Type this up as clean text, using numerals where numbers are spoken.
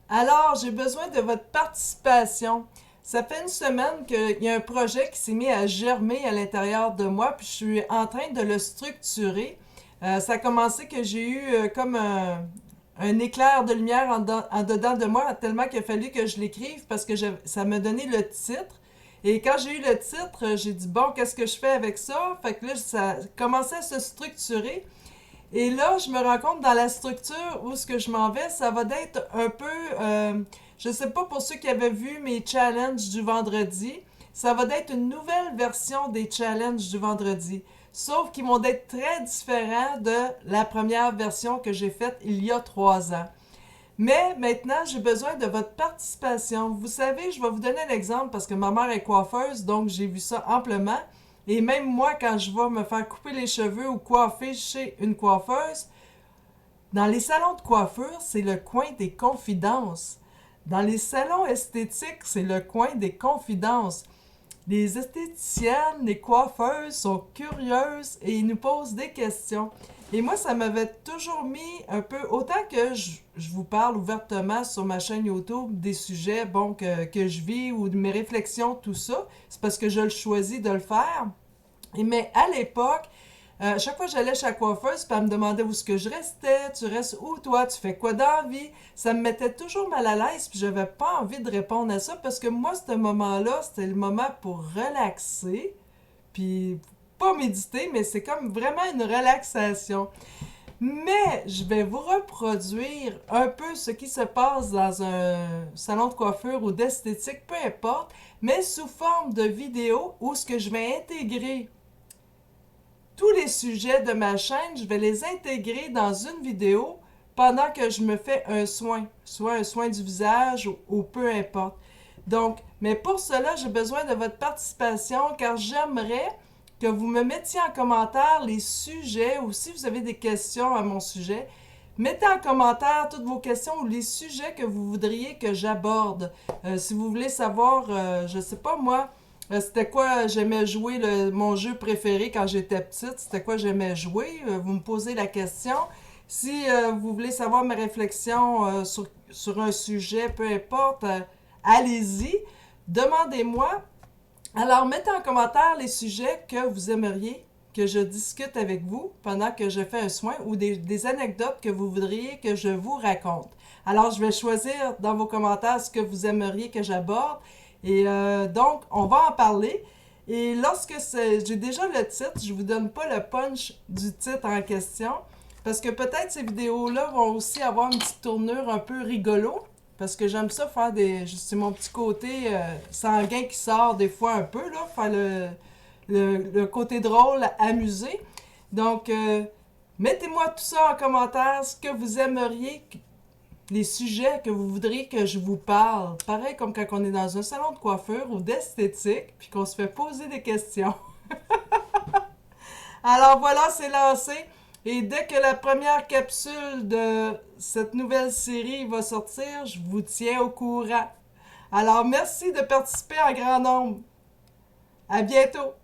Alors, j'ai besoin de votre participation. Ça fait une semaine qu'il y a un projet qui s'est mis à germer à l'intérieur de moi, puis je suis en train de le structurer. Ça a commencé que j'ai eu comme un éclair de lumière en dedans de moi, tellement qu'il a fallu que je l'écrive parce que ça m'a donné le titre. Et quand j'ai eu le titre, j'ai dit, bon, qu'est-ce que je fais avec ça? Fait que là, ça commençait à se structurer. Et là, je me rends compte dans la structure où ce que je m'en vais, ça va d'être un peu, je sais pas pour ceux qui avaient vu mes challenges du vendredi, ça va d'être une nouvelle version des challenges du vendredi. Sauf qu'ils vont être très différents de la première version que j'ai faite il y a 3 ans. Mais maintenant, j'ai besoin de votre participation. Vous savez, je vais vous donner un exemple parce que ma mère est coiffeuse, donc j'ai vu ça amplement. Et même moi, quand je vais me faire couper les cheveux ou coiffer chez une coiffeuse, dans les salons de coiffure, c'est le coin des confidences. Dans les salons esthétiques, c'est le coin des confidences. Les esthéticiennes, les coiffeuses sont curieuses et ils nous posent des questions. Et moi, ça m'avait toujours mis un peu, autant que je vous parle ouvertement sur ma chaîne YouTube des sujets bon, que je vis ou de mes réflexions, tout ça, c'est parce que je le choisis de le faire. Et mais à l'époque, chaque fois que j'allais chez la coiffeuse, puis elle me demandait où est-ce que je restais, tu restes où toi, tu fais quoi dans la vie, ça me mettait toujours mal à l'aise, puis j'avais pas envie de répondre à ça, parce que moi, ce moment-là, c'était le moment pour relaxer, puis pas méditer, mais c'est comme vraiment une relaxation. Mais je vais vous reproduire un peu ce qui se passe dans un salon de coiffure ou d'esthétique, peu importe, mais sous forme de vidéo où ce que je vais intégrer tous les sujets de ma chaîne, je vais les intégrer dans une vidéo pendant que je me fais un soin, soit un soin du visage ou peu importe. Donc, mais pour cela, j'ai besoin de votre participation car j'aimerais que vous me mettiez en commentaire les sujets ou si vous avez des questions à mon sujet. Mettez en commentaire toutes vos questions ou les sujets que vous voudriez que j'aborde. Si vous voulez savoir, je sais pas moi, c'était quoi j'aimais jouer, mon jeu préféré quand j'étais petite, c'était quoi j'aimais jouer, vous me posez la question. Si vous voulez savoir mes réflexions sur un sujet, peu importe, allez-y, demandez-moi. Alors, mettez en commentaire les sujets que vous aimeriez que je discute avec vous pendant que je fais un soin ou des anecdotes que vous voudriez que je vous raconte. Alors, je vais choisir dans vos commentaires ce que vous aimeriez que j'aborde. Et donc, on va en parler. Et lorsque j'ai déjà le titre, je vous donne pas le punch du titre en question. Parce que peut-être ces vidéos-là vont aussi avoir une petite tournure un peu rigolo. Parce que j'aime ça faire des. C'est mon petit côté sanguin qui sort des fois un peu, là. Faire le côté drôle, amusé. Donc, mettez-moi tout ça en commentaire, ce que vous aimeriez, les sujets que vous voudriez que je vous parle. Pareil comme quand on est dans un salon de coiffure ou d'esthétique, puis qu'on se fait poser des questions. Alors voilà, c'est lancé. Et dès que la première capsule de cette nouvelle série va sortir, je vous tiens au courant. Alors merci de participer en grand nombre. À bientôt!